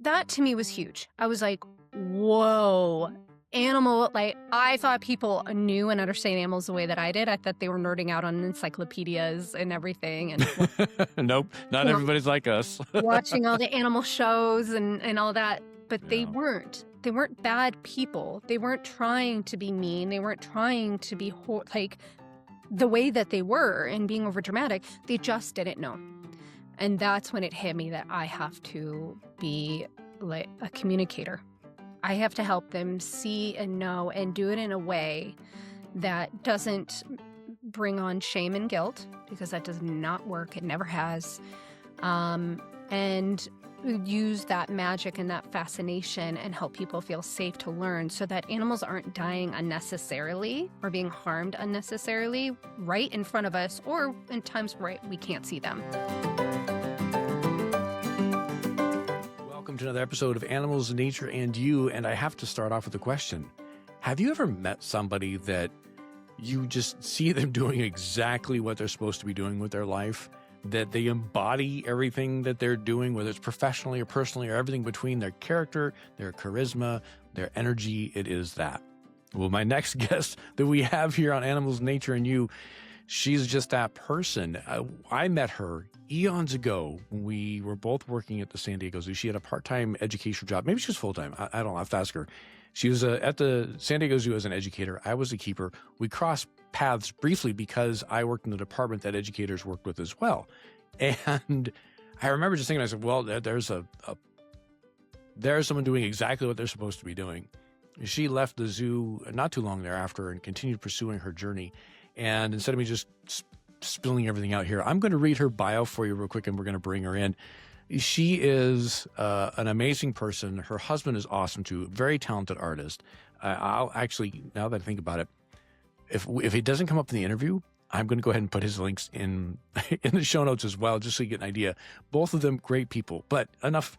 that to me was huge. I was like, whoa, animal. Like, I thought people knew and understand animals the way that I did. I thought they were nerding out on encyclopedias and everything. And Nope, not you know, everybody's like us. watching all the animal shows and all that. But they Yeah. weren't. They weren't bad people. They weren't trying to be mean. They weren't trying to be like the way that they were and being over dramatic. They just didn't know. And that's when it hit me that I have to be like a communicator. I have to help them see and know and do it in a way that doesn't bring on shame and guilt, because that does not work. It never has. And use that magic and that fascination and help people feel safe to learn so that animals aren't dying unnecessarily or being harmed unnecessarily right in front of us, or in times where we can't see them. Welcome to another episode of Animals, Nature, and You. And I have to start off with a question. Have you ever met somebody that you just see them doing exactly what they're supposed to be doing with their life? That they embody everything that they're doing, whether it's professionally or personally or everything between their character, their charisma, their energy? It is that. Well, my next guest that we have here on Animals, Nature, and You, she's just that person. I met her eons ago when we were both working at the San Diego Zoo. She had a part-time educational job. Maybe she was full-time. I don't know. I have to ask her. She was at the San Diego Zoo as an educator. I was a keeper. We crossed paths briefly because I worked in the department that educators worked with as well. And I remember just thinking, I said, well, there's someone doing exactly what they're supposed to be doing. She left the zoo not too long thereafter and continued pursuing her journey. And instead of me just spilling everything out here, I'm going to read her bio for you real quick, and we're going to bring her in. She is an amazing person. Her husband is awesome too, very talented artist. I'll actually, now that I think about it, if it doesn't come up in the interview, I'm going to go ahead and put his links in the show notes as well, just so you get an idea. Both of them great people, but enough.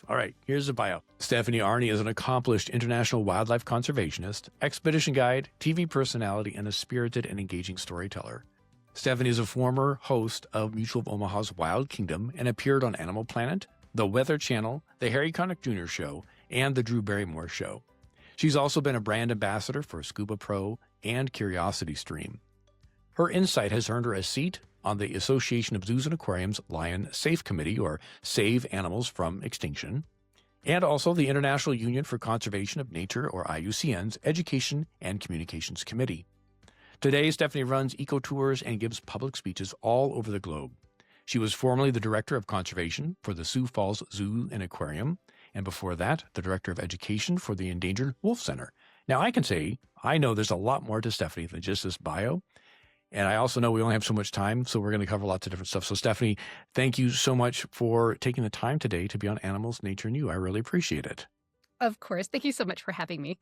All right, here's the bio. Stephanie Arne is an accomplished international wildlife conservationist, expedition guide, TV personality, and a spirited and engaging storyteller. Stephanie is a former host of Mutual of Omaha's Wild Kingdom and appeared on Animal Planet, The Weather Channel, The Harry Connick Jr. Show, and The Drew Barrymore Show. She's also been a brand ambassador for Scuba Pro and Curiosity Stream. Her insight has earned her a seat on the Association of Zoos and Aquariums Lion Safe Committee, or Save Animals from Extinction, and also the International Union for Conservation of Nature, or IUCN's Education and Communications Committee. Today, Stephanie runs eco-tours and gives public speeches all over the globe. She was formerly the Director of Conservation for the Sioux Falls Zoo and Aquarium, and before that, the Director of Education for the Endangered Wolf Center. Now, I can say, I know there's a lot more to Stephanie than just this bio, and I also know we only have so much time, so we're going to cover lots of different stuff. So, Stephanie, thank you so much for taking the time today to be on Animals, Nature, and You. I really appreciate it. Of course. Thank you so much for having me.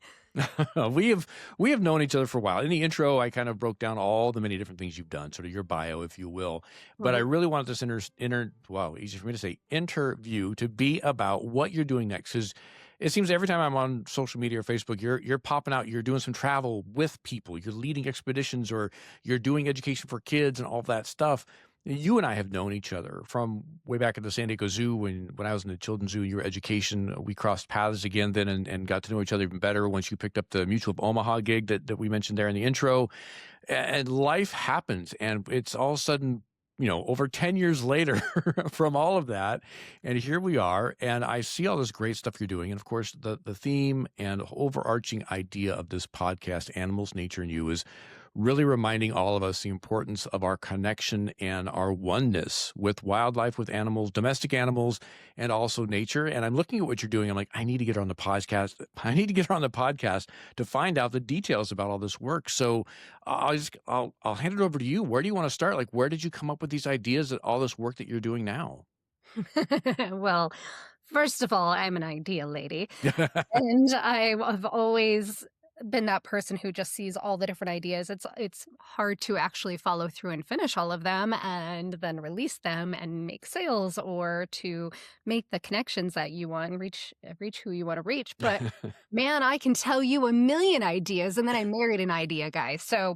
We have known each other for a while. In the intro, I kind of broke down all the many different things you've done, sort of your bio, if you will. But I really wanted this easy for me to say, interview to be about what you're doing next. Because it seems every time I'm on social media or Facebook, you're popping out, you're doing some travel with people, you're leading expeditions, or you're doing education for kids and all that stuff. You and I have known each other from way back at the San Diego Zoo when I was in the children's zoo, your education. We crossed paths again then and got to know each other even better once you picked up the Mutual of Omaha gig that we mentioned there in the intro. And life happens, and it's all of a sudden, over 10 years later from all of that, and here we are, and I see all this great stuff you're doing. And of course, the theme and overarching idea of this podcast, Animals, Nature, and You, is really reminding all of us the importance of our connection and our oneness with wildlife, with animals, domestic animals, and also nature. And I'm looking at what you're doing. I'm like, I need to get her on the podcast. I need to get her on the podcast to find out the details about all this work. So I'll hand it over to you. Where do you want to start? Like, where did you come up with these ideas, that all this work that you're doing now? Well, first of all, I'm an idea lady. And I have always been that person who just sees all the different ideas. It's hard to actually follow through and finish all of them and then release them and make sales, or to make the connections that you want and reach who you want to reach. But man, I can tell you a million ideas, and then I married an idea guy. So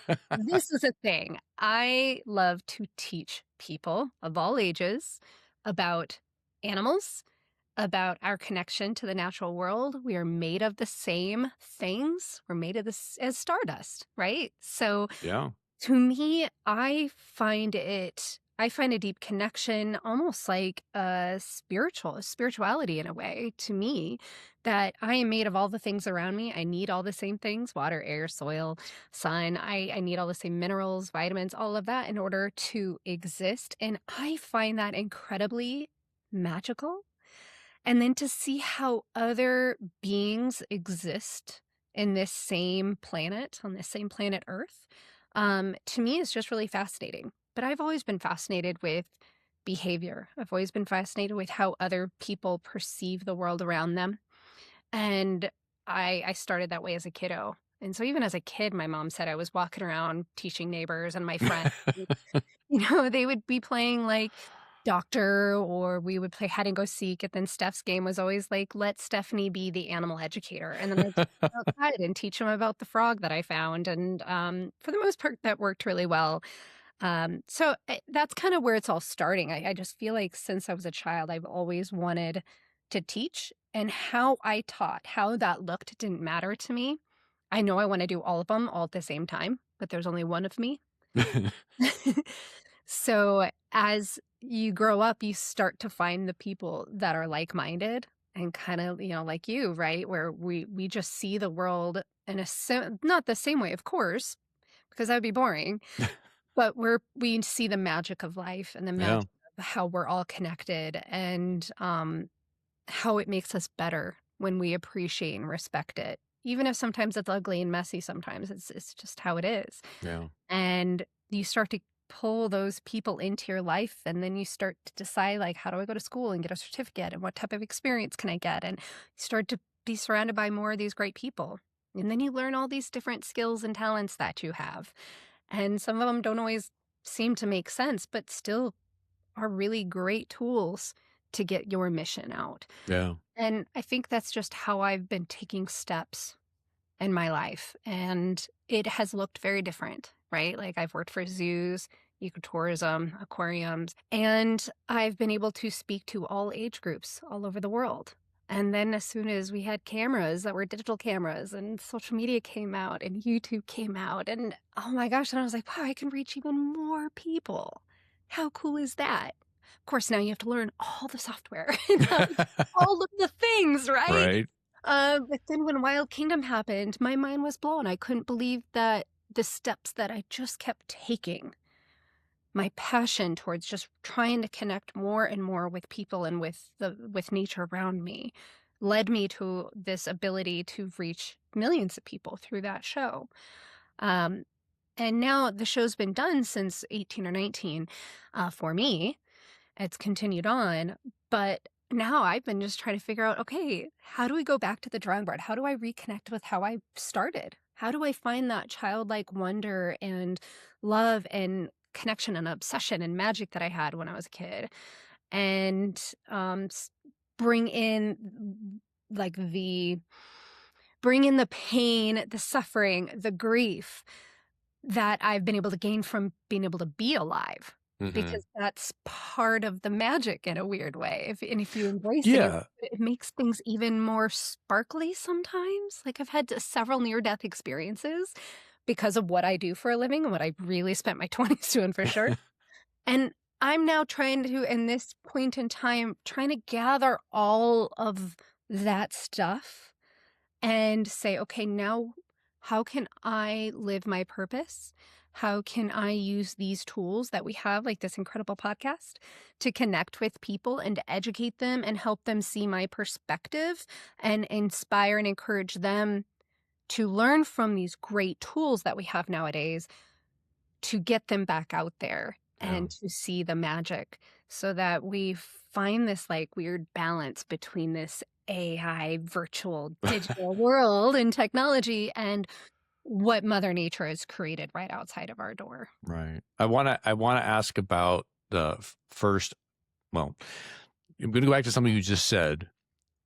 this is a thing. I love to teach people of all ages about animals about our connection to the natural world. We are made of the same things. We're made of this as stardust, right? So Yeah. to me, I find a deep connection, almost like a spirituality in a way to me, that I am made of all the things around me. I need all the same things: water, air, soil, sun. I need all the same minerals, vitamins, all of that in order to exist. And I find that incredibly magical. And then to see how other beings exist in this same planet, on this same planet Earth, to me is just really fascinating. But I've always been fascinated with behavior. I've always been fascinated with how other people perceive the world around them. And I started that way as a kiddo. And so even as a kid, my mom said I was walking around teaching neighbors and my friends. They would be playing like doctor, or we would play hide and go seek. And then Steph's game was always like, let Stephanie be the animal educator. And then I'd go outside and teach them about the frog that I found. And for the most part, that worked really well. That's kind of where it's all starting. I just feel like since I was a child, I've always wanted to teach, and how I taught, how that looked didn't matter to me. I know I want to do all of them all at the same time, but there's only one of me. So as you grow up, you start to find the people that are like-minded and kind of, like you, right? Where we just see the world in not the same way, of course, because that would be boring, but we see the magic of life and the Yeah. magic of how we're all connected, and how it makes us better when we appreciate and respect it. Even if sometimes it's ugly and messy, sometimes it's just how it is. Yeah. And you start to pull those people into your life, and then you start to decide, like, how do I go to school and get a certificate, and what type of experience can I get? And you start to be surrounded by more of these great people. And then you learn all these different skills and talents that you have. And some of them don't always seem to make sense, but still are really great tools to get your mission out. Yeah. And I think that's just how I've been taking steps in my life. And it has looked very different, right? Like, I've worked for zoos, ecotourism, aquariums, and I've been able to speak to all age groups all over the world. And then as soon as we had cameras that were digital cameras, and social media came out and YouTube came out, and oh my gosh, and I was like, wow, I can reach even more people. How cool is that? Of course, now you have to learn all the software and all of the things, right? Right. But then when Wild Kingdom happened, my mind was blown. I couldn't believe that the steps that I just kept taking, my passion towards just trying to connect more and more with people and with nature around me, led me to this ability to reach millions of people through that show. And now the show's been done since 18 or 19 for me. It's continued on, but now I've been just trying to figure out, okay, how do we go back to the drawing board? How do I reconnect with how I started? How do I find that childlike wonder and love and connection and obsession and magic that I had when I was a kid? And bring in the pain, the suffering, the grief that I've been able to gain from being able to be alive. Because that's part of the magic in a weird way. If you embrace Yeah. it makes things even more sparkly sometimes. Like, I've had several near-death experiences because of what I do for a living and what I really spent my 20s doing, for sure. And I'm now trying to, in this point in time, trying to gather all of that stuff and say, okay, now how can I live my purpose? How can I use these tools that we have, like this incredible podcast, to connect with people and to educate them and help them see my perspective and inspire and encourage them to learn from these great tools that we have nowadays, to get them back out there and to see the magic, so that we find this like weird balance between this AI virtual digital world and technology and what Mother Nature has created right outside of our door. Right. I want to ask about the first. Well, I'm going to go back to something you just said,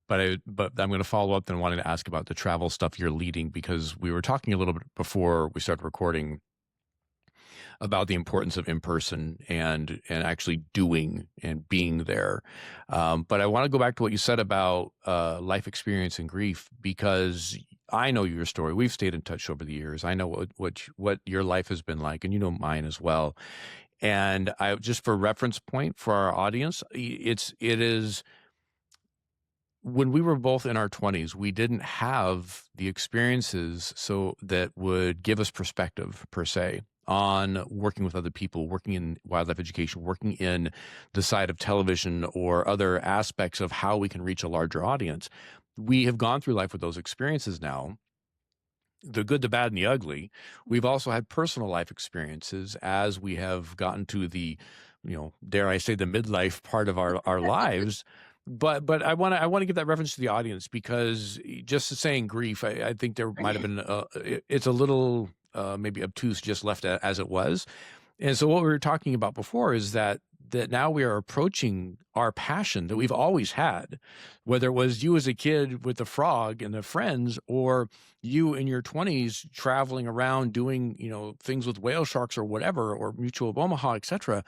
but I'm going to follow up then wanting to ask about the travel stuff you're leading, because we were talking a little bit before we started recording about the importance of in person and actually doing and being there. But I want to go back to what you said about life experience and grief, because I know your story. We've stayed in touch over the years. I know what your life has been like, and you know mine as well. And I just for reference point for our audience, it is when we were both in our 20s, we didn't have the experiences so that would give us perspective per se on working with other people, working in wildlife education, working in the side of television or other aspects of how we can reach a larger audience. We have gone through life with those experiences now, the good, the bad, and the ugly. We've also had personal life experiences as we have gotten to the, dare I say, the midlife part of our lives. But I want to give that reference to the audience, because just saying grief, I think there might have been it's a little maybe obtuse just left as it was. And so what we were talking about before is that now we are approaching our passion that we've always had, whether it was you as a kid with the frog and the friends, or you in your 20s traveling around doing, things with whale sharks or whatever, or Mutual of Omaha, et cetera.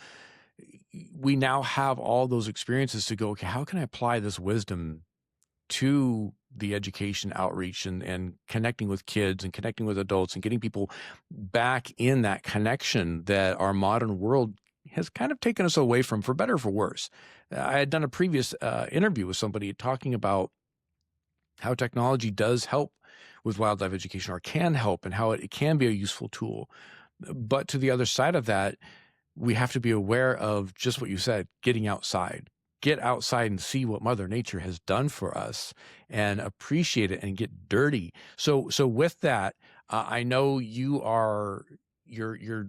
We now have all those experiences to go, okay, how can I apply this wisdom to the education outreach and connecting with kids and connecting with adults and getting people back in that connection that our modern world has kind of taken us away from, for better or for worse. I had done a previous interview with somebody talking about how technology does help with wildlife education, or can help, and how it can be a useful tool. But to the other side of that, we have to be aware of just what you said, getting outside. Get outside and see what Mother Nature has done for us and appreciate it and get dirty. So with that, I know you're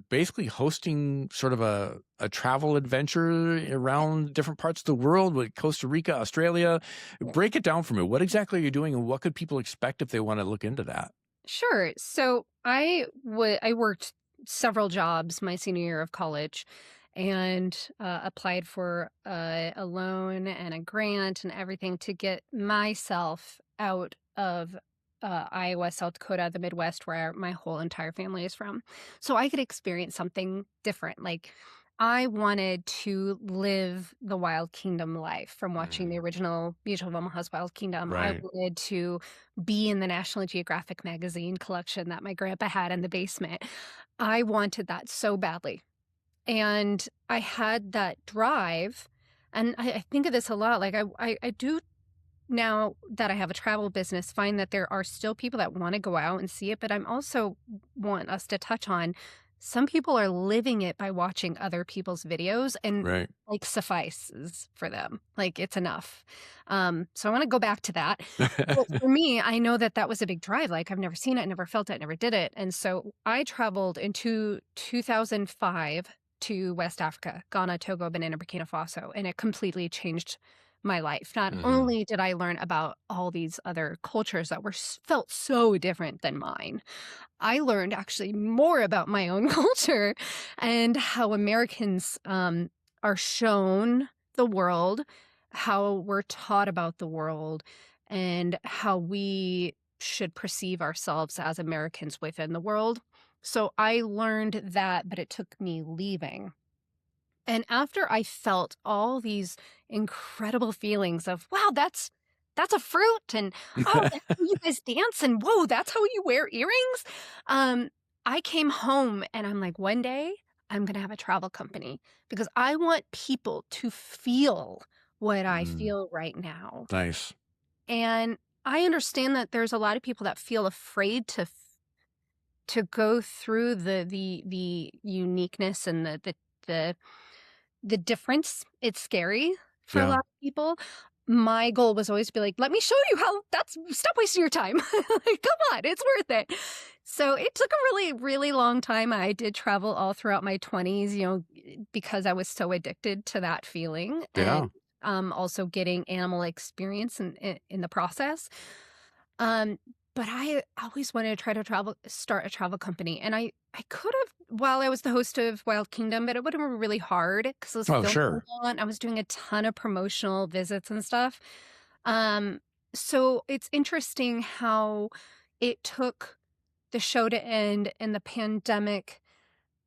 basically hosting sort of a travel adventure around different parts of the world, with Costa Rica, Australia. Break it down for me. What exactly are you doing, and what could people expect if they want to look into that? Sure. So I worked several jobs my senior year of college, and applied for a loan and a grant and everything to get myself out of Iowa, South Dakota, the Midwest, where my whole entire family is from, so I could experience something different. Like, I wanted to live the Wild Kingdom life from watching the original Mutual of Omaha's Wild Kingdom. I Right. wanted to be in the National Geographic magazine collection that my grandpa had in the basement. I wanted that so badly. And I had that drive. And I think of this a lot. Like, I do, now that I have a travel business, find that there are still people that want to go out and see it. But I'm also want us to touch on, some people are living it by watching other people's videos, and Right. like suffices for them. Like, it's enough. So I want to go back to that. But for me, I know that was a big drive. Like, I've never seen it, never felt it, never did it. And so I traveled into 2005 to West Africa, Ghana, Togo, Benin, and Burkina Faso, and it completely changed my life. Not only did I learn about all these other cultures that felt so different than mine, I learned actually more about my own culture and how Americans are shown the world, how we're taught about the world, and how we should perceive ourselves as Americans within the world. So I learned that, but it took me leaving. And after I felt all these incredible feelings of, wow, that's a fruit, and oh, that's how you guys dance, and whoa, that's how you wear earrings. I came home and I'm like, one day I'm gonna have a travel company, because I want people to feel what I feel right now. Nice. And I understand that there's a lot of people that feel afraid to go through the uniqueness and the difference. It's scary for a Yeah. lot of people. My goal was always to be like, let me show you how stop wasting your time. Like, come on, it's worth it. So it took a really, really long time. I did travel all throughout my 20s, because I was so addicted to that feeling. Yeah. And also getting animal experience in the process. But I always wanted to try to start a travel company. And I could have, while I was the host of Wild Kingdom, but it would have been really hard because I was Oh, filming sure. a lot. I was doing a ton of promotional visits and stuff. So it's interesting how it took the show to end and the pandemic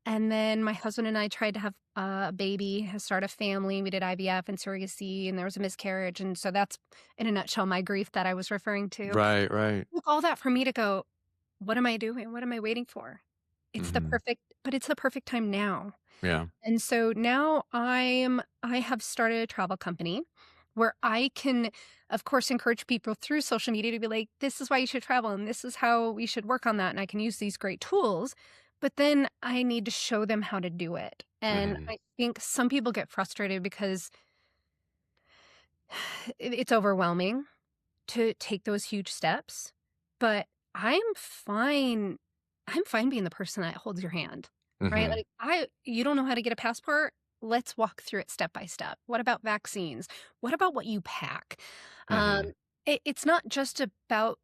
And then my husband and I tried to have a baby, start a family. We did IVF and surrogacy, and there was a miscarriage. And so that's, in a nutshell, my grief that I was referring to. Right, right. Took all that for me to go, what am I doing? What am I waiting for? Hmm. It's the perfect time now. Yeah. And so now I have started a travel company where I can, of course, encourage people through social media to be like, this is why you should travel and this is how we should work on that. And I can use these great tools, but then I need to show them how to do it. And Hmm. I think some people get frustrated because it's overwhelming to take those huge steps, but I'm fine. I'm fine being the person that holds your hand, right? Hmm. Like you don't know how to get a passport. Let's walk through it step by step. What about vaccines? What about what you pack? Um, Hmm. it's not just about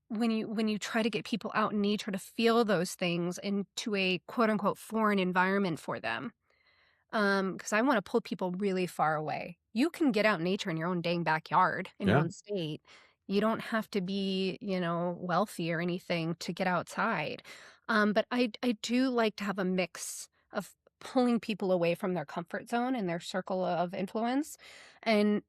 when you try to get people out in nature to feel those things into a quote unquote foreign environment for them. Because I want to pull people really far away. You can get out in nature in your own dang backyard, in your Yeah. own state. You don't have to be, wealthy or anything to get outside. But I do like to have a mix of pulling people away from their comfort zone and their circle of influence. And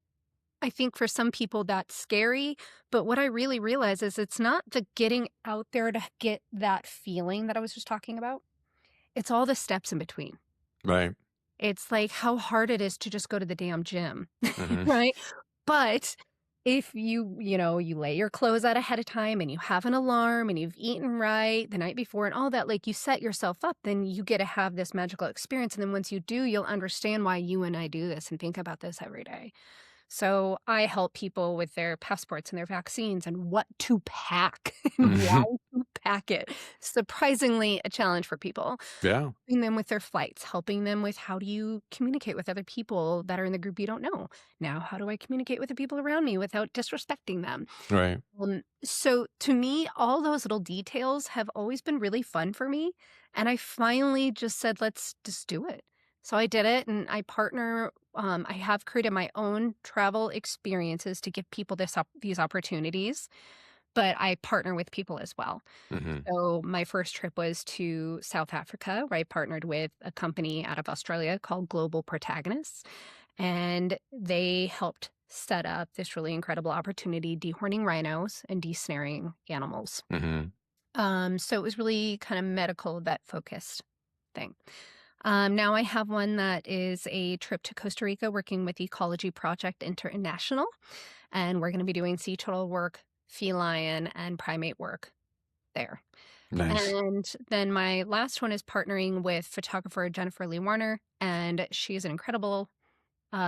I think for some people that's scary, but what I really realize is it's not the getting out there to get that feeling that I was just talking about. It's all the steps in between. Right. It's like how hard it is to just go to the damn gym, Hmm. right? But if you lay your clothes out ahead of time and you have an alarm and you've eaten right the night before and all that, like you set yourself up, then you get to have this magical experience. And then once you do, you'll understand why you and I do this and think about this every day. So I help people with their passports and their vaccines and what to pack and why Hmm. to pack it. Surprisingly a challenge for people. Yeah. Helping them with their flights, helping them with how do you communicate with other people that are in the group you don't know. Now, how do I communicate with the people around me without disrespecting them? Right. So to me, all those little details have always been really fun for me. And I finally just said, let's just do it. So I did it and I have created my own travel experiences to give people these opportunities, but I partner with people as well. Hmm. So my first trip was to South Africa, where I partnered with a company out of Australia called Global Protagonists, and they helped set up this really incredible opportunity dehorning rhinos and desnaring animals. Hmm. So it was really kind of medical vet focused thing. Now I have one that is a trip to Costa Rica working with Ecology Project International, and we're going to be doing sea turtle work, feline, and primate work there. Nice. And then my last one is partnering with photographer Jennifer Lee Warner, and she's an incredible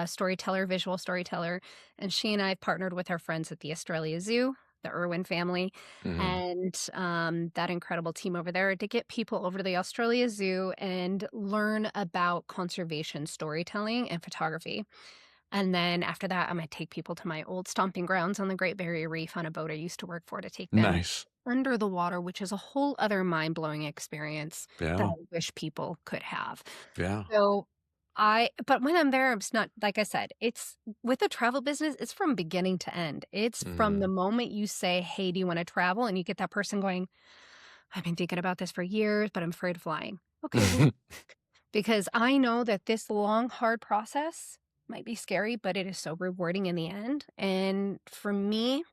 storyteller, visual storyteller. And she and I have partnered with our friends at the Australia Zoo, the Irwin family, Hmm. and that incredible team over there to get people over to the Australia Zoo and learn about conservation storytelling and photography. And then after that, I'm going to take people to my old stomping grounds on the Great Barrier Reef on a boat I used to work for to take them Nice. under the water, which is a whole other mind-blowing experience that I Yeah. wish people could have. Yeah. So but when I'm there, it's not, like I said, it's with the travel business, it's from beginning to end. It's from the Hmm. moment you say, hey, do you want to travel? And you get that person going, I've been thinking about this for years, but I'm afraid of flying. Okay, well, because I know that this long, hard process might be scary, but it is so rewarding in the end. And for me,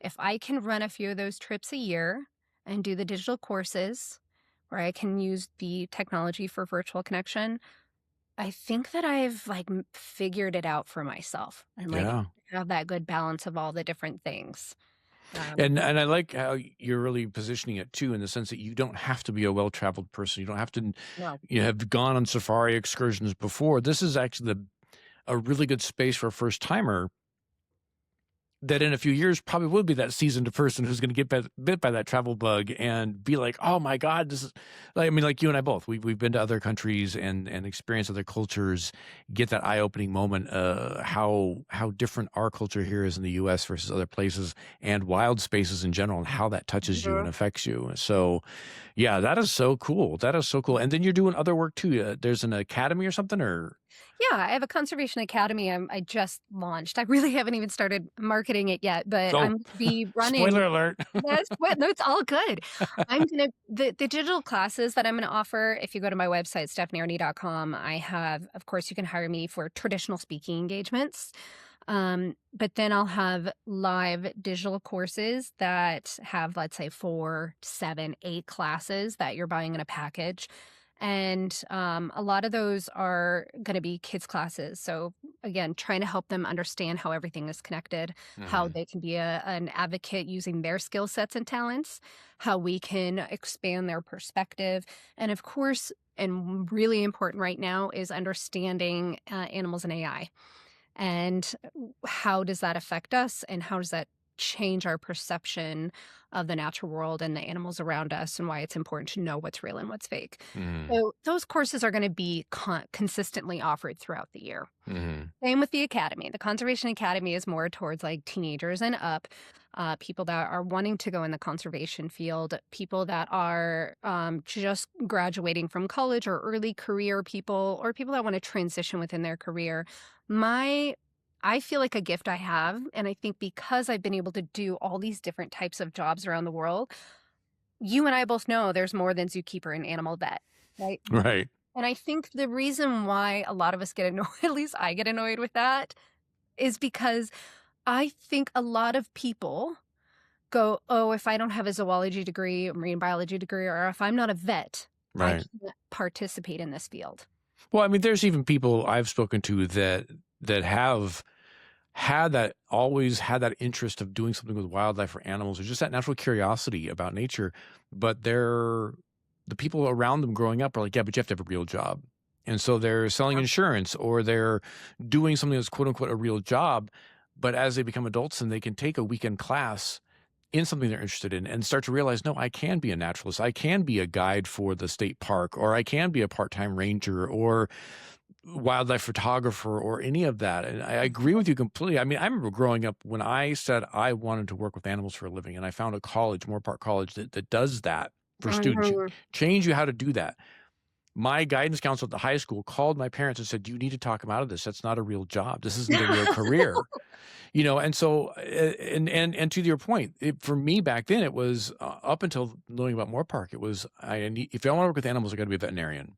if I can run a few of those trips a year and do the digital courses where I can use the technology for virtual connection, I think that I've figured it out for myself and Yeah. have that good balance of all the different things. Um, And I like how you're really positioning it too, in the sense that you don't have to be a well-traveled person. You don't have to, no, have gone on safari excursions before. This is actually a really good space for a first timer that in a few years probably will be that seasoned person who's going to get bit by that travel bug and be like, oh my God, this is like, I mean, like you and I both, we've been to other countries and experienced other cultures, get that eye-opening moment, how different our culture here is in the US versus other places and wild spaces in general and how that touches you and Mhm. affects you. So yeah, that is so cool. That is so cool. And then you're doing other work too. There's an academy or something or? Yeah, I have a conservation academy I just launched. I really haven't even started marketing it yet, but I'm So, going to be running. spoiler alert. That's what, no, it's all good. I'm gonna the digital classes that I'm gonna offer, if you go to my website, stephaniearne.com, I have, of course, you can hire me for traditional speaking engagements. But then I'll have live digital courses that have, let's say, 4, 7, 8 classes that you're buying in a package. And a lot of those are going to be kids' classes. So, again, trying to help them understand how everything is connected, how Hmm. they can be an advocate using their skill sets and talents, how we can expand their perspective. And of course, and really important right now is understanding animals and AI. And how does that affect us? And how does that change our perception of the natural world and the animals around us, and why it's important to know what's real and what's fake? Hmm. So those courses are going to be consistently offered throughout the year. Hmm. Same with the academy. The Conservation Academy is more towards like teenagers and up, people that are wanting to go in the conservation field, people that are just graduating from college or early career people, or people that want to transition within their career. My I feel like a gift I have, and I think because I've been able to do all these different types of jobs around the world, you and I both know there's more than zookeeper and animal vet, right? Right. And I think the reason why a lot of us get annoyed, at least I get annoyed with that, is because I think a lot of people go, oh, if I don't have a zoology degree, a marine biology degree, or if I'm not a vet, I Right. can't participate in this field. Well, I mean, there's even people I've spoken to that have always had that interest of doing something with wildlife or animals, or just that natural curiosity about nature. But the people around them growing up are like, yeah, but you have to have a real job. And so they're selling insurance, or they're doing something that's quote unquote a real job. But as they become adults, and they can take a weekend class in something they're interested in and start to realize, no, I can be a naturalist. I can be a guide for the state park, or I can be a part-time ranger, or wildlife photographer, or any of that. And I agree with you completely. I mean, I remember growing up when I said I wanted to work with animals for a living, and I found a college, Moore Park College, that does that for students. Mhm. Change you how to do that. My guidance counselor at the high school called my parents and said, you need to talk them out of this. That's not a real job. This isn't a real career. And so, and to your point, for me back then, it was up until knowing about Moore Park, it was, if I want to work with animals, I got to be a veterinarian.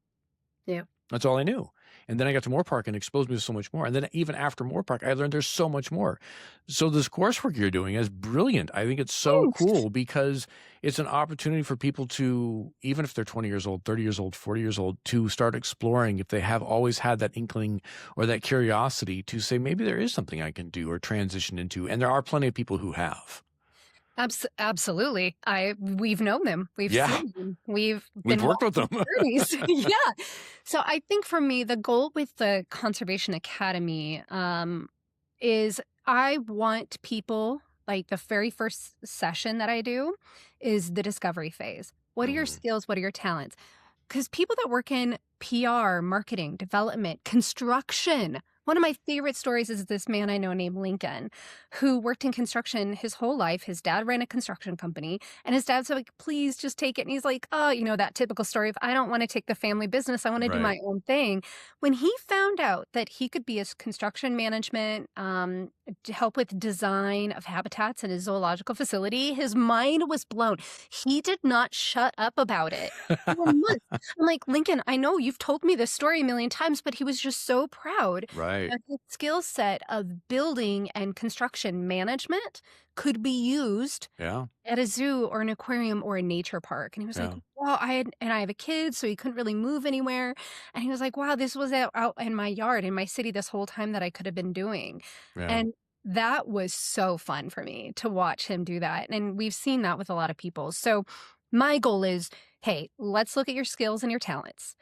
Yeah. That's all I knew. And then I got to Moore Park and exposed me to so much more. And then even after Moore Park, I learned there's so much more. So this coursework you're doing is brilliant. I think it's so Thanks. cool because it's an opportunity for people to, even if they're 20 years old, 30 years old, 40 years old, to start exploring, if they have always had that inkling or that curiosity, to say, maybe there is something I can do or transition into. And there are plenty of people who have. Absolutely. We've known them. We've Yeah. seen them. We've We've been worked with them. journeys. Yeah. So I think for me, the goal with the Conservation Academy is I want people, like the very first session that I do is the discovery phase. What are your Mhm. skills? What are your talents? Because people that work in PR, marketing, development, construction. One of my favorite stories is this man I know named Lincoln, who worked in construction his whole life. His dad ran a construction company, and his dad's like, please just take it. And he's like, oh, that typical story of, I don't want to take the family business. I want to do Right. my own thing. When he found out that he could be a construction management, to help with design of habitats in a zoological facility, his mind was blown. He did not shut up about it for months. I'm like, Lincoln, I know you've told me this story a million times, but he was just so proud Right. that his skill set of building and construction management could be used Yeah. at a zoo or an aquarium or a nature park. And he was like, Yeah. wow, I have a kid, so he couldn't really move anywhere. And he was like, wow, this was out in my yard, in my city this whole time that I could have been doing. Yeah. And that was so fun for me to watch him do that. And we've seen that with a lot of people. So my goal is, hey, let's look at your skills and your talents.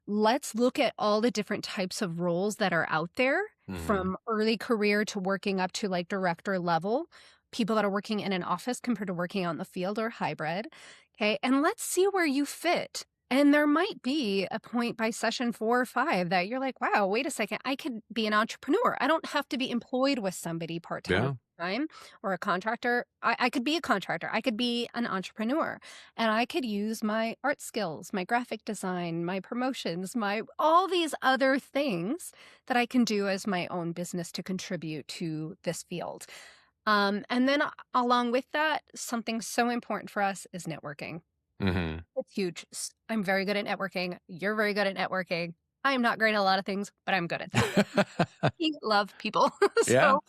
Let's look at all the different types of roles that are out there, Mhm. from early career to working up to like director level, people that are working in an office compared to working out in the field or hybrid. Okay. And let's see where you fit. And there might be a point by session 4 or 5 that you're like, wow, wait a second, I could be an entrepreneur. I don't have to be employed with somebody part time. Yeah. time or a contractor. I could be a contractor. I could be an entrepreneur, and I could use my art skills, my graphic design, my promotions, my all these other things that I can do as my own business to contribute to this field. And then along with that, something so important for us is networking. Hmm. It's huge. I'm very good at networking. You're very good at networking. I am not great at a lot of things, but I'm good at that. We love people. Yeah. So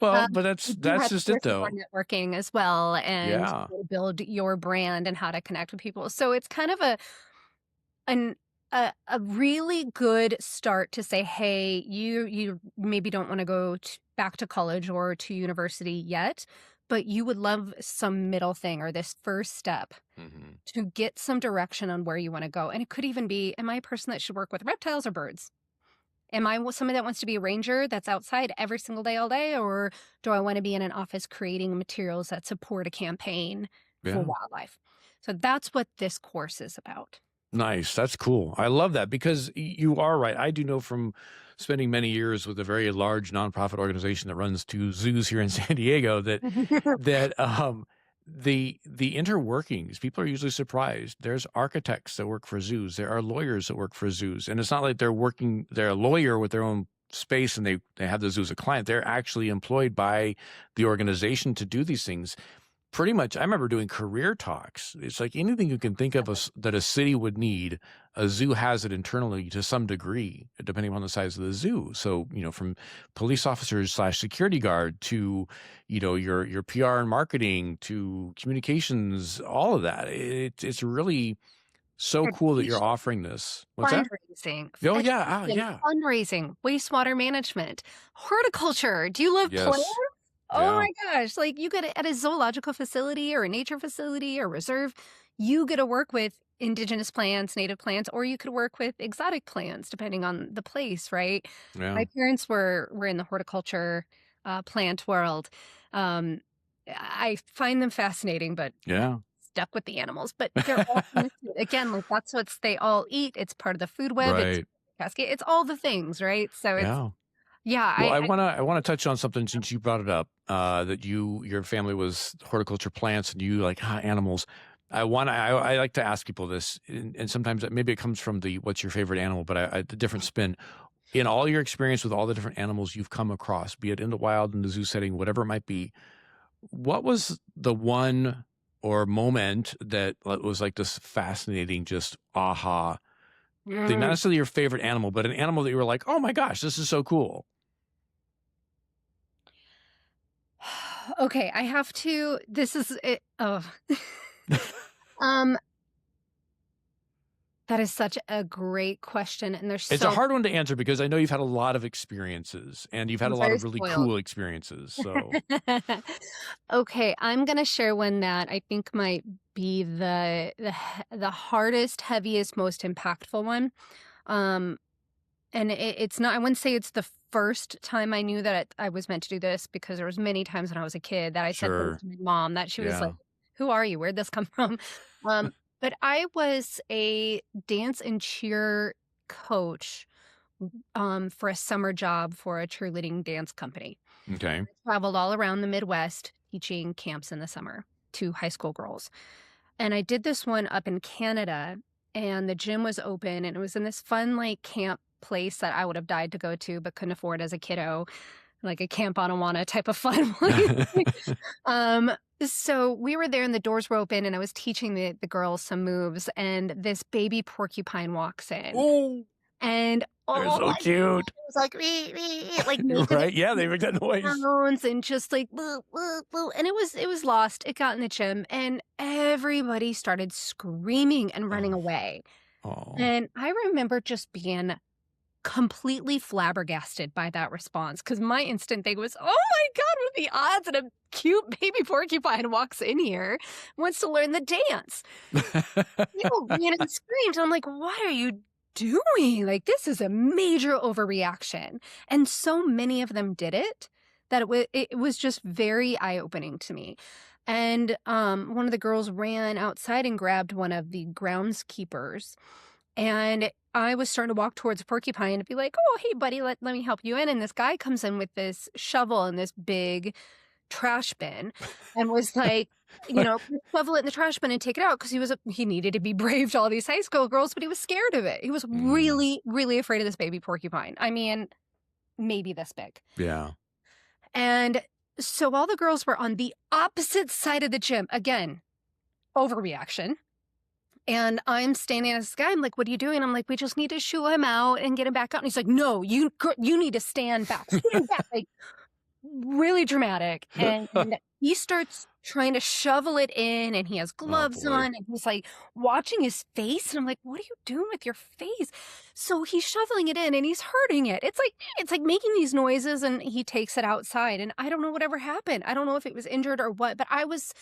Well, but you do that's have to just hear it some more though. networking as well and Yeah. how to build your brand and how to connect with people. So it's kind of an a really good start to say, hey, you maybe don't want to go back to college or to university yet, but you would love some middle thing or this first step Hmm. to get some direction on where you want to go. And it could even be, am I a person that should work with reptiles or birds? Am I somebody that wants to be a ranger that's outside every single day, all day? Or do I want to be in an office creating materials that support a campaign for Yeah. wildlife? So that's what this course is about. Nice. That's cool. I love that because you are right. I do know from spending many years with a very large nonprofit organization that runs two zoos here in San Diego that the interworkings, people are usually surprised. There's architects that work for zoos. There are lawyers that work for zoos. And it's not like they're a lawyer with their own space and they have the zoo as a client. They're actually employed by the organization to do these things. Pretty much, I remember doing career talks. It's like anything you can think of that a city would need, a zoo has it internally to some degree, depending on the size of the zoo. So, from police officers / security guard to, your PR and marketing to communications, all of that. It's really so cool that you're Education, offering this. What's that? fundraising, Oh, yeah. Ah, education, yeah. fundraising, wastewater management, horticulture. Do you love plants? Yes. Oh Yeah. my gosh. Like you get at a zoological facility or a nature facility or reserve, you get to work with indigenous plants, native plants, or you could work with exotic plants depending on the place, right? Yeah. My parents were in the horticulture plant world. Um, I find them fascinating, but Yeah. stuck with the animals. But they're all connected. Again, like that's what they all eat. It's part of the food web. It's Right. cascade. It's all the things, right? So it's Yeah. yeah, Well, I I wanna touch on something since you brought it up, that your family was horticulture plants and you like animals. I like to ask people this, and sometimes maybe it comes from the what's your favorite animal, but the different spin. In all your experience with all the different animals you've come across, be it in the wild, in the zoo setting, whatever it might be, what was the one or moment that was like this fascinating, just aha thing? Not mm, necessarily your favorite animal, but an animal that you were like, oh my gosh, this is so cool. okay, I have to this is it oh. Um, that is such a great question, and there's It's a so hard one to answer because I know you've had a lot of experiences and you've had I'm a lot very of really spoiled. cool experiences. So, Okay, I'm gonna share one that I think might be the hardest, heaviest, most impactful one. Um, and it's not I wouldn't say it's the first time I knew that I was meant to do this because there was many times when I was a kid that I said things sure. to my mom that she was like, Yeah. "Who are you? Where'd this come from?" Um, but I was a dance and cheer coach for a summer job for a cheerleading dance company. Okay. Traveled all around the Midwest teaching camps in the summer to high school girls. And I did this one up in Canada, and the gym was open, and it was in this fun, like, camp place that I would have died to go to, but couldn't afford as a kiddo, like a Camp Anawana type of fun place. Um, so we were there, and the doors were open, and I was teaching the girls some moves, and this baby porcupine walks in, Oh, and they're oh so my God, cute. it was like, "Ree, ree," like making Right? Yeah, they make that noise. sounds and just like boo, boo, boo. And it was lost. It got in the gym and everybody started screaming and running Oh, away. oh. And I remember just being completely flabbergasted by that response because my instant thing was, oh my God, what are the odds that a cute baby porcupine walks in here, wants to learn the dance? People ran and screamed. I'm like, what are you doing? Like, this is a major overreaction. And so many of them did it that it was just very eye-opening to me. And one of the girls ran outside and grabbed one of the groundskeepers. And I was starting to walk towards a porcupine and be like, oh, hey, buddy, let me help you in. And this guy comes in with this shovel and this big trash bin and was like, you know, shovel it in the trash bin and take it out because he needed to be brave to all these high school girls, but he was scared of it. He was really, really afraid of this baby porcupine. I mean, maybe this big. Yeah. And so all the girls were on the opposite side of the gym. Again, overreaction. And I'm standing at this guy. I'm like, what are you doing? I'm like, we just need to shoo him out and get him back out. And he's like, no, you need to stand back. Stand back. Like, really dramatic. And he starts trying to shovel it in, and he has gloves on, and he's like watching his face. And I'm like, what are you doing with your face? So he's shoveling it in and he's hurting it. It's like making these noises, and he takes it outside. And I don't know whatever happened. I don't know if it was injured or what, but I was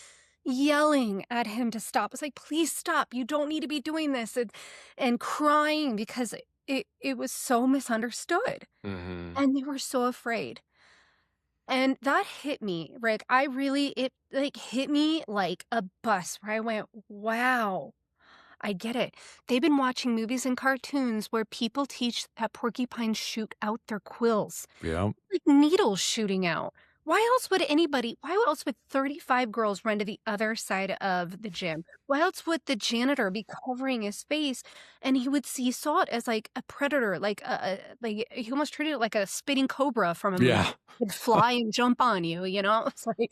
yelling at him to stop. I was like, please stop. You don't need to be doing this, and crying because it was so misunderstood. And they were so afraid. And that hit me, Rick. It like hit me like a bus where I went, wow, I get it. They've been watching movies and cartoons where people teach that porcupines shoot out their quills. Yeah. Like needles shooting out. Why else would 35 girls run to the other side of the gym? Why else would the janitor be covering his face, and he saw it as like a predator, like he almost treated it like a spitting cobra from a movie. Yeah. It would fly and jump on you, you know? It's like,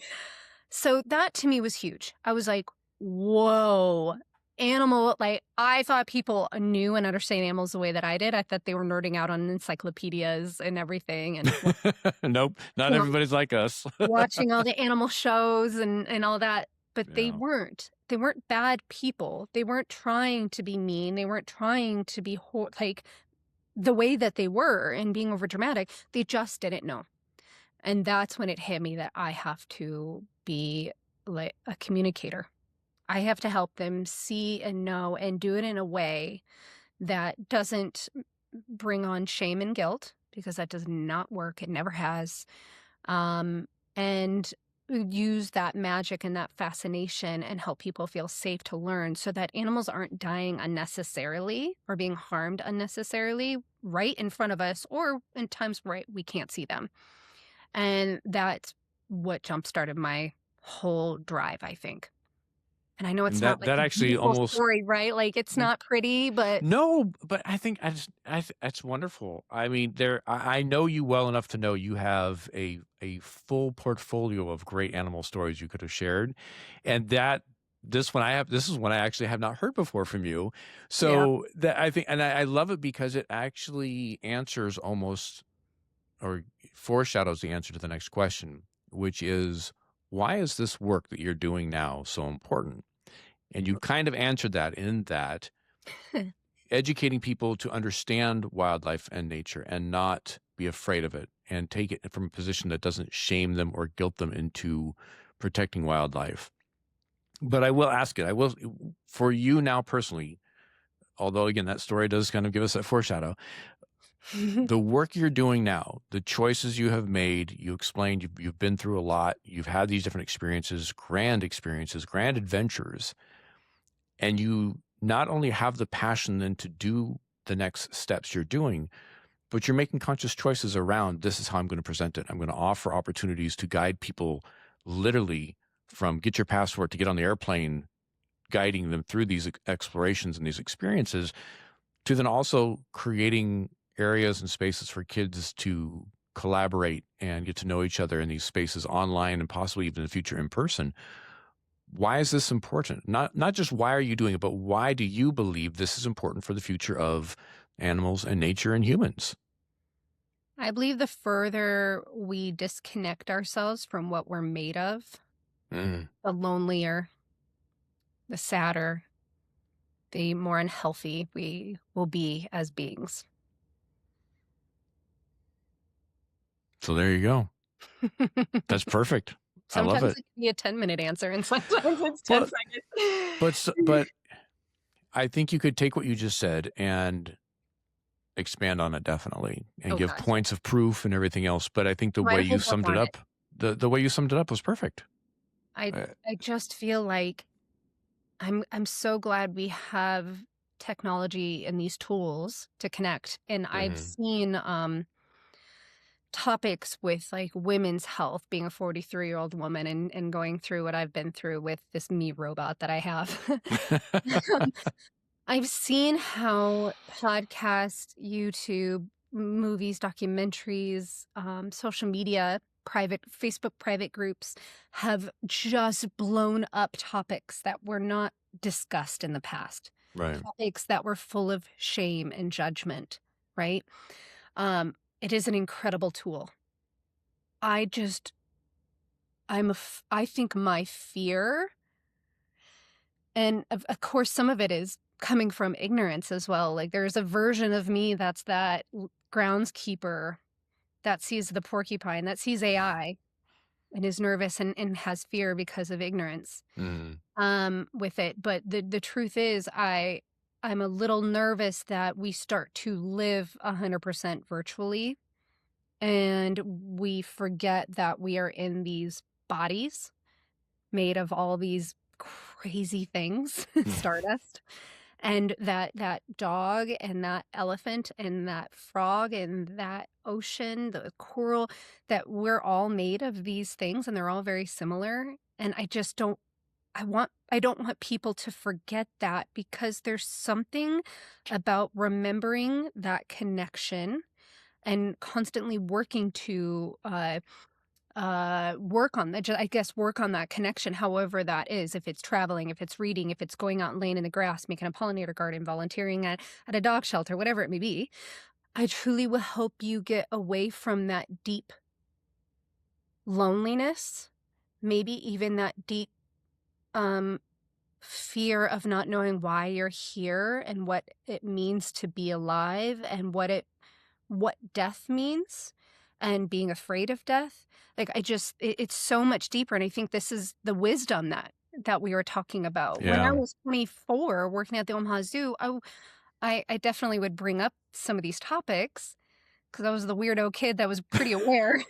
so that to me was huge. I was like, whoa. Animal, like I thought people knew and understood animals the way that I did. I thought they were nerding out on encyclopedias and everything, and Nope, not everybody's like us. watching all the animal shows and all that. But they Yeah. weren't. They weren't bad people. They weren't trying to be mean. They weren't trying to be like the way that they were and being overdramatic. They just didn't know. And that's when it hit me that I have to be like a communicator. I have to help them see and know and do it in a way that doesn't bring on shame and guilt, because that does not work. It never has. And use that magic and that fascination and help people feel safe to learn, so that animals aren't dying unnecessarily or being harmed unnecessarily right in front of us, or in times where we can't see them. And that's what jump-started my whole drive, I think. And I know it's not like that a actually beautiful almost story, right? Like it's not pretty, but no, but I think that's wonderful. I mean, I know you well enough to know you have a full portfolio of great animal stories you could have shared, and this is one I actually have not heard before from you. So that I think, and I love it because it actually answers almost, or foreshadows the answer to the next question, which is, why is this work that you're doing now so important? And you kind of answered that in that educating people to understand wildlife and nature and not be afraid of it, and take it from a position that doesn't shame them or guilt them into protecting wildlife. But I will ask it, for you now personally, although again, that story does kind of give us that foreshadow, the work you're doing now, the choices you have made, you explained, you've been through a lot, you've had these different experiences, grand adventures, and you not only have the passion then to do the next steps you're doing, but you're making conscious choices around, this is how I'm going to present it. I'm going to offer opportunities to guide people literally from get your passport to get on the airplane, guiding them through these explorations and these experiences, to then also creating areas and spaces for kids to collaborate and get to know each other in these spaces online, and possibly even in the future in person. Why is this important? Not just why are you doing it, but why do you believe this is important for the future of animals and nature and humans? I believe the further we disconnect ourselves from what we're made of, the lonelier, the sadder, the more unhealthy we will be as beings. So there you go. That's perfect. Sometimes I love it. It can be a 10-minute answer, and sometimes it's 10 seconds. But I think you could take what you just said and expand on it, definitely, and give points of proof and everything else. But I think the way you summed it up, the way you summed it up was perfect. I just feel like I'm so glad we have technology and these tools to connect. And I've seen topics with like women's health, being a 43-year-old woman and going through what I've been through with this me robot that I have. I've seen how podcasts, YouTube, movies, documentaries, social media, Facebook private groups have just blown up topics that were not discussed in the past. Right. Topics that were full of shame and judgment, right? It is an incredible tool. I think my fear, and of course some of it is coming from ignorance as well. Like there's a version of me that's that groundskeeper that sees the porcupine, that sees AI and is nervous and has fear because of ignorance with it. But the truth is I'm a little nervous that we start to live 100% virtually and we forget that we are in these bodies made of all these crazy things, stardust. And that dog and that elephant and that frog and that ocean, the coral, that we're all made of these things and they're all very similar. And I don't want people to forget that, because there's something about remembering that connection and constantly working to work on that, I guess, work on that connection, however that is, if it's traveling, if it's reading, if it's going out and laying in the grass, making a pollinator garden, volunteering at a dog shelter, whatever it may be. I truly will help you get away from that deep loneliness, maybe even that deep fear of not knowing why you're here and what it means to be alive and what death means and being afraid of death. Like it's so much deeper. And I think this is the wisdom that we were talking about. Yeah. When I was 24 working at the Omaha Zoo, I definitely would bring up some of these topics because I was the weirdo kid that was pretty aware.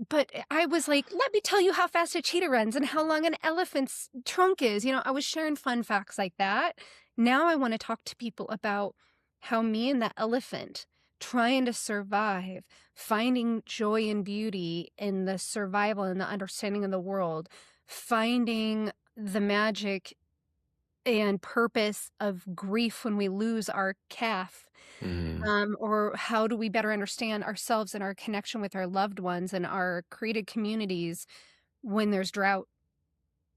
But I was like, let me tell you how fast a cheetah runs and how long an elephant's trunk is. I was sharing fun facts like that. Now I want to talk to people about how me and that elephant trying to survive, finding joy and beauty in the survival and the understanding of the world, finding the magic and purpose of grief when we lose our calf, or how do we better understand ourselves and our connection with our loved ones and our created communities when there's drought.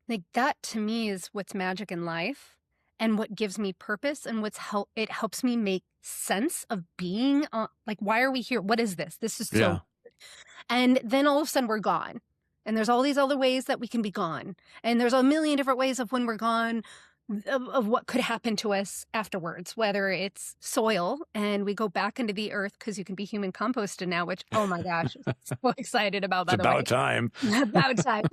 Like that to me is what's magic in life and what gives me purpose and it helps me make sense of being like, why are we here? What is this? This is so weird. And then all of a sudden we're gone. And there's all these other ways that we can be gone. And there's a million different ways of when we're gone, of what could happen to us afterwards, whether it's soil and we go back into the earth because you can be human composted now, which, oh my gosh, I'm so excited about, by the way. It's about time. About time.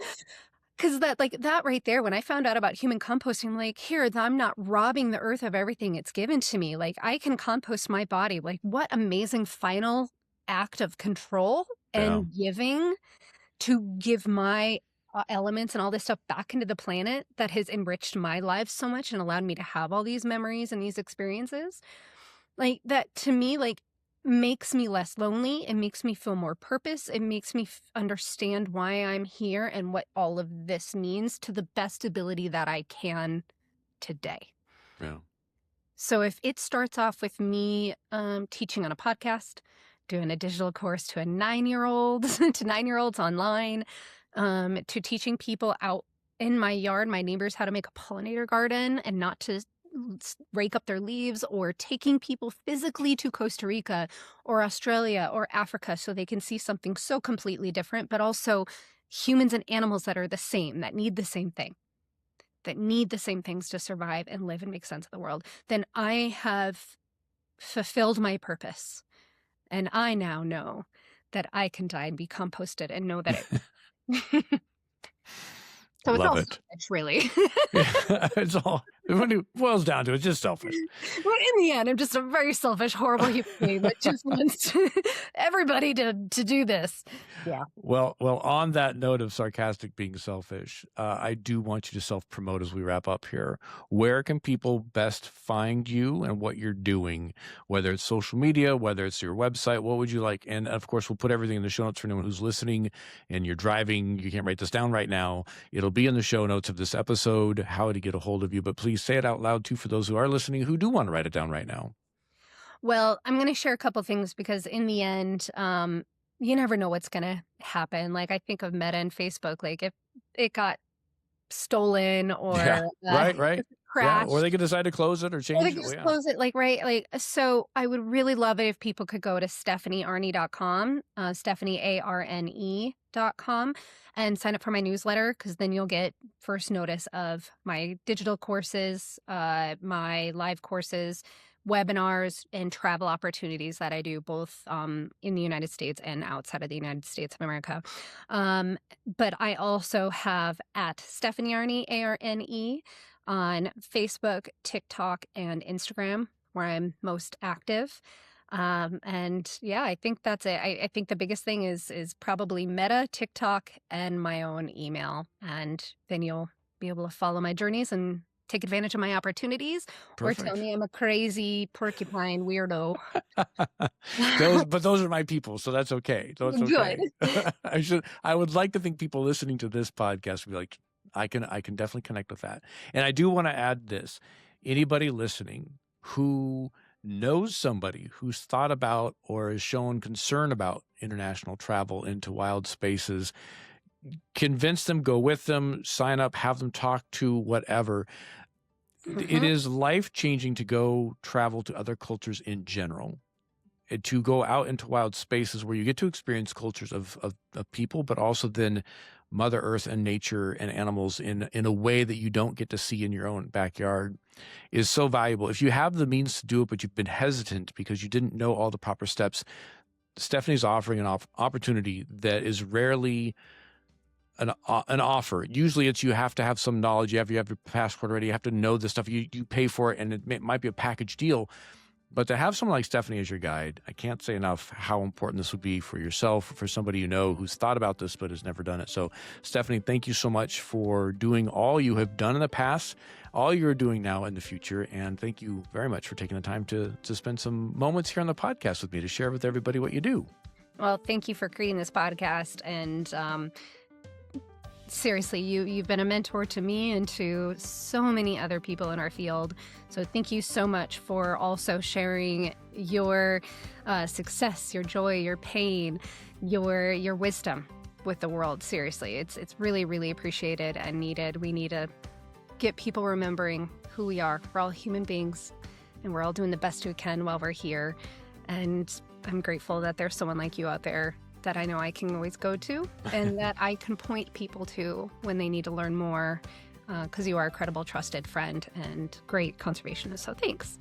Because that right there, when I found out about human composting, I'm like, I'm not robbing the earth of everything it's given to me. Like, I can compost my body. Like, what amazing final act of control and giving to give my elements and all this stuff back into the planet that has enriched my life so much and allowed me to have all these memories and these experiences. Like, that to me, like, makes me less lonely. It makes me feel more purpose. It makes me understand why I'm here and what all of this means to the best ability that I can today. Yeah. So if it starts off with me teaching on a podcast, doing a digital course to 9-year-olds online, to teaching people out in my yard, my neighbors, how to make a pollinator garden and not to rake up their leaves, or taking people physically to Costa Rica or Australia or Africa so they can see something so completely different, but also humans and animals that are the same, that need the same thing, that need the same things to survive and live and make sense of the world, then I have fulfilled my purpose. And I now know that I can die and be composted and know that it... So it's all so much, really. It's When it boils down to it, it's just selfish. Well, in the end, I'm just a very selfish, horrible human being that just wants everybody to do this. Yeah. Well, on that note of sarcastic being selfish, I do want you to self-promote as we wrap up here. Where can people best find you and what you're doing, whether it's social media, whether it's your website? What would you like? And of course, we'll put everything in the show notes for anyone who's listening and you're driving. You can't write this down right now. It'll be in the show notes of this episode, how to get a hold of you. But please say it out loud, too, for those who are listening who do want to write it down right now. Well, I'm going to share a couple things because in the end, you never know what's going to happen. Like I think of Meta and Facebook, like if it got stolen or right. crashed. Yeah. Or they could decide to close it or change it. Just close it, so I would really love it if people could go to stephaniearne.com, stephaniearne.com, and sign up for my newsletter, because then you'll get first notice of my digital courses, my live courses, webinars, and travel opportunities that I do both in the United States and outside of the United States of America. But I also have at Stephanie Arne, A-R-N-E, on Facebook, TikTok, and Instagram, where I'm most active. And yeah, I think that's it. I think the biggest thing is probably Meta, TikTok, and my own email. And then you'll be able to follow my journeys and take advantage of my opportunities. Perfect. Or tell me I'm a crazy porcupine weirdo. Those are my people, so that's okay. So it's okay. Good. I would like to think people listening to this podcast would be like, I can definitely connect with that. And I do want to add this. Anybody listening who knows somebody who's thought about or has shown concern about international travel into wild spaces, convince them, go with them, sign up, have them talk to whatever. Mm-hmm. It is life-changing to go travel to other cultures in general, and to go out into wild spaces where you get to experience cultures of people, but also then Mother Earth and nature and animals in a way that you don't get to see in your own backyard is so valuable. If you have the means to do it, but you've been hesitant because you didn't know all the proper steps, Stephanie's offering an opportunity that is rarely an offer. Usually it's you have to have some knowledge. You have your passport already. You have to know this stuff. You pay for it, and it might be a package deal. But to have someone like Stephanie as your guide, I can't say enough how important this would be for yourself, for somebody you know who's thought about this but has never done it. So, Stephanie, thank you so much for doing all you have done in the past, all you're doing now in the future, and thank you very much for taking the time to spend some moments here on the podcast with me to share with everybody what you do. Well, thank you for creating this podcast, and seriously, you've been a mentor to me and to so many other people in our field. So thank you so much for also sharing your success, your joy, your pain, your wisdom with the world. Seriously, it's really, really appreciated and needed. We need to get people remembering who we are. We're all human beings, and we're all doing the best we can while we're here. And I'm grateful that there's someone like you out there that I know I can always go to and that I can point people to when they need to learn more, because you are a credible, trusted friend and great conservationist. So thanks.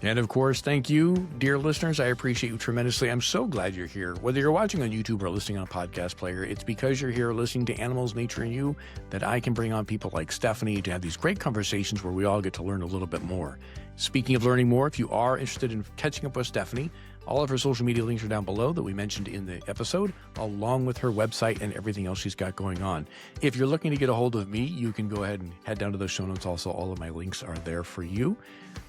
And of course, thank you, dear listeners. I appreciate you tremendously. I'm so glad you're here. Whether you're watching on YouTube or listening on a podcast player, it's because you're here listening to Animals, Nature, and You that I can bring on people like Stephanie to have these great conversations where we all get to learn a little bit more. Speaking of learning more, if you are interested in catching up with Stephanie, all of her social media links are down below that we mentioned in the episode, along with her website and everything else she's got going on. If you're looking to get a hold of me, you can go ahead and head down to those show notes. Also, all of my links are there for you.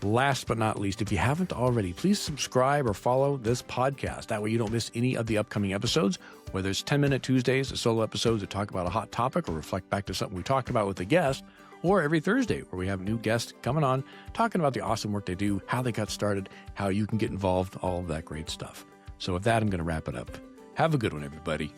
Last but not least, if you haven't already, please subscribe or follow this podcast. That way you don't miss any of the upcoming episodes, whether it's 10-Minute Tuesdays, a solo episodes that talk about a hot topic or reflect back to something we talked about with a guest, or every Thursday where we have new guests coming on, talking about the awesome work they do, how they got started, how you can get involved, all of that great stuff. So with that, I'm going to wrap it up. Have a good one, everybody.